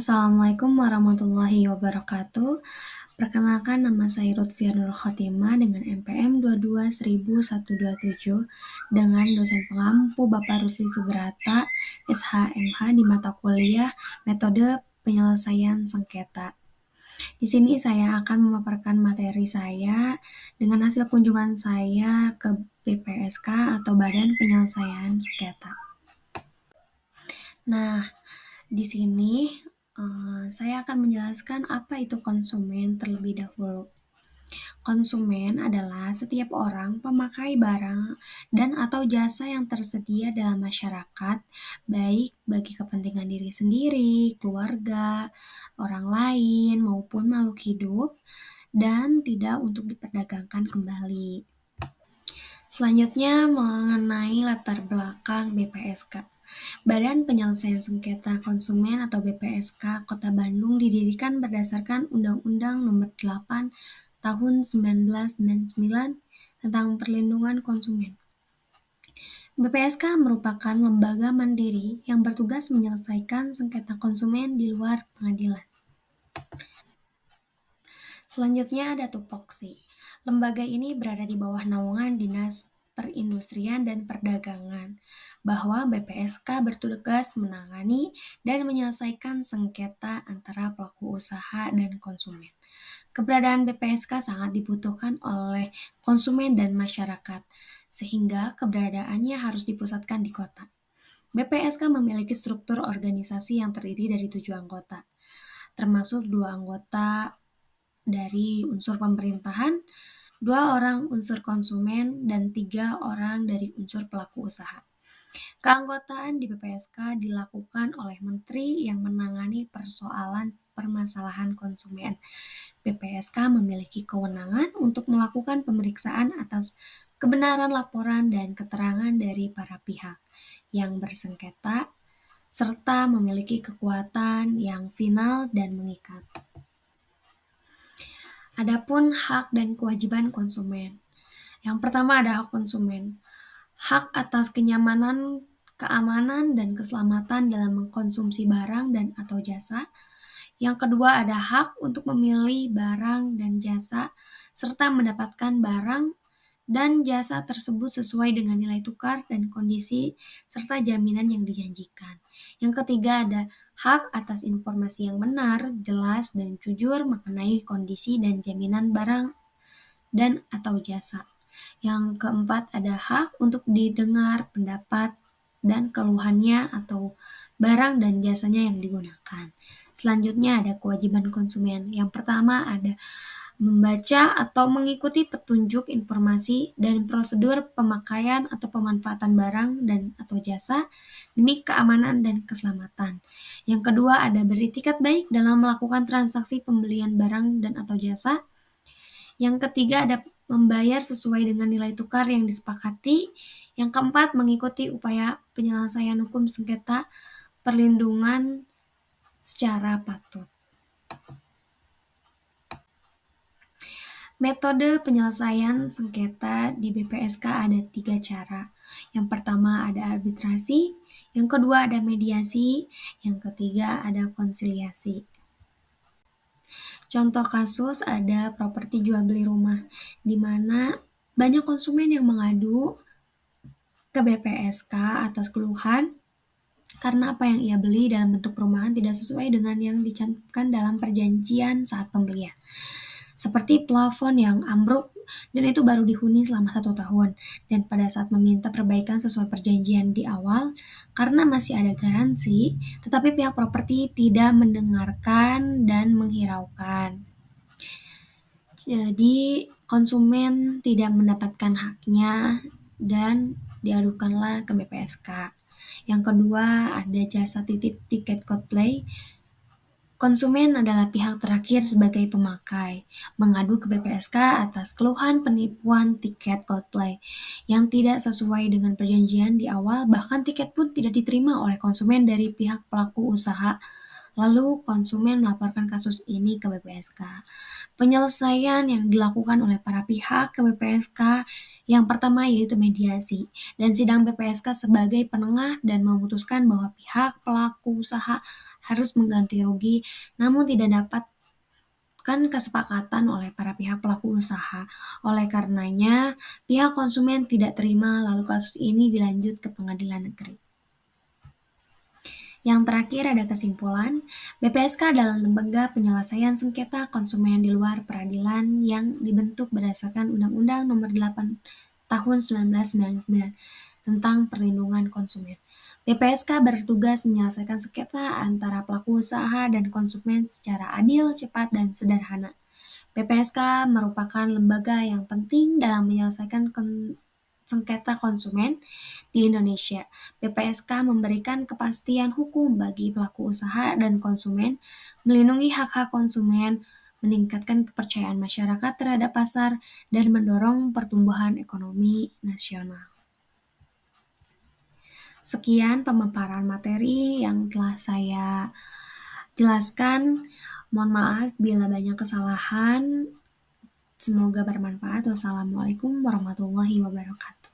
Assalamualaikum warahmatullahi wabarakatuh. Perkenalkan, nama saya Lutfia Nur Khotimah dengan NPM 22.127 dengan dosen pengampu Bapak Rusli Subrata, SHMH di mata kuliah Metode Penyelesaian Sengketa. Di sini saya akan memaparkan materi saya dengan hasil kunjungan saya ke BPSK atau Badan Penyelesaian Sengketa. Nah, di sini saya akan menjelaskan apa itu konsumen terlebih dahulu. Konsumen adalah setiap orang pemakai barang dan atau jasa yang tersedia dalam masyarakat, baik bagi kepentingan diri sendiri, keluarga, orang lain, maupun makhluk hidup, dan tidak untuk diperdagangkan kembali. Selanjutnya mengenai latar belakang BPSK. Badan Penyelesaian Sengketa Konsumen atau BPSK Kota Bandung didirikan berdasarkan Undang-Undang Nomor 8 Tahun 1999 tentang Perlindungan Konsumen. BPSK merupakan lembaga mandiri yang bertugas menyelesaikan sengketa konsumen di luar pengadilan. Selanjutnya ada tupoksi. Lembaga ini berada di bawah naungan Dinas Perindustrian dan Perdagangan, bahwa BPSK bertugas menangani dan menyelesaikan sengketa antara pelaku usaha dan konsumen. Keberadaan BPSK sangat dibutuhkan oleh konsumen dan masyarakat, sehingga keberadaannya harus dipusatkan di kota. BPSK memiliki struktur organisasi yang terdiri dari 7 anggota, termasuk 2 anggota dari unsur pemerintahan, 2 orang unsur konsumen, dan 3 orang dari unsur pelaku usaha. Keanggotaan di BPSK dilakukan oleh menteri yang menangani permasalahan konsumen. BPSK memiliki kewenangan untuk melakukan pemeriksaan atas kebenaran laporan dan keterangan dari para pihak yang bersengketa, serta memiliki kekuatan yang final dan mengikat. Adapun hak dan kewajiban konsumen. Yang pertama ada hak konsumen. Hak atas kenyamanan, keamanan, dan keselamatan dalam mengkonsumsi barang dan atau jasa. Yang kedua ada hak untuk memilih barang dan jasa, serta mendapatkan barang dan jasa tersebut sesuai dengan nilai tukar dan kondisi, serta jaminan yang dijanjikan. Yang ketiga ada hak atas informasi yang benar, jelas, dan jujur mengenai kondisi dan jaminan barang dan atau jasa. Yang keempat ada hak untuk didengar pendapat dan keluhannya atau barang dan jasanya yang digunakan. Selanjutnya ada kewajiban konsumen. Yang pertama ada membaca atau mengikuti petunjuk informasi dan prosedur pemakaian atau pemanfaatan barang dan atau jasa demi keamanan dan keselamatan. Yang kedua ada beritikat baik dalam melakukan transaksi pembelian barang dan atau jasa. Yang ketiga ada membayar sesuai dengan nilai tukar yang disepakati. Yang keempat mengikuti upaya penyelesaian hukum sengketa perlindungan secara patut. Metode penyelesaian sengketa di BPSK ada 3 cara. Yang pertama ada arbitrasi, yang kedua ada mediasi, yang ketiga ada konsiliasi. Contoh kasus ada properti jual beli rumah, di mana banyak konsumen yang mengadu ke BPSK atas keluhan karena apa yang ia beli dalam bentuk perumahan tidak sesuai dengan yang dicantumkan dalam perjanjian saat pembelian. Seperti plafon yang ambruk dan itu baru dihuni selama 1 tahun, dan pada saat meminta perbaikan sesuai perjanjian di awal, karena masih ada garansi, tetapi pihak properti tidak mendengarkan dan menghiraukan. Jadi konsumen tidak mendapatkan haknya dan diadukanlah ke BPSK. Yang kedua ada jasa titip tiket Coldplay. Konsumen adalah pihak terakhir sebagai pemakai, mengadu ke BPSK atas keluhan penipuan tiket Coldplay yang tidak sesuai dengan perjanjian di awal, bahkan tiket pun tidak diterima oleh konsumen dari pihak pelaku usaha. Lalu konsumen melaporkan kasus ini ke BPSK. Penyelesaian yang dilakukan oleh para pihak ke BPSK yang pertama yaitu mediasi, dan sidang BPSK sebagai penengah dan memutuskan bahwa pihak pelaku usaha harus mengganti rugi, namun tidak dapat kesepakatan oleh para pihak pelaku usaha. Oleh karenanya, pihak konsumen tidak terima, lalu kasus ini dilanjut ke pengadilan negeri. Yang terakhir ada kesimpulan, BPSK adalah lembaga penyelesaian sengketa konsumen di luar peradilan yang dibentuk berdasarkan Undang-Undang Nomor 8 Tahun 1999 tentang perlindungan konsumen. BPSK bertugas menyelesaikan sengketa antara pelaku usaha dan konsumen secara adil, cepat, dan sederhana. BPSK merupakan lembaga yang penting dalam menyelesaikan sengketa konsumen di Indonesia. BPSK memberikan kepastian hukum bagi pelaku usaha dan konsumen, melindungi hak-hak konsumen, meningkatkan kepercayaan masyarakat terhadap pasar, dan mendorong pertumbuhan ekonomi nasional. Sekian pemaparan materi yang telah saya jelaskan. Mohon maaf bila banyak kesalahan. Semoga bermanfaat. Wassalamualaikum warahmatullahi wabarakatuh.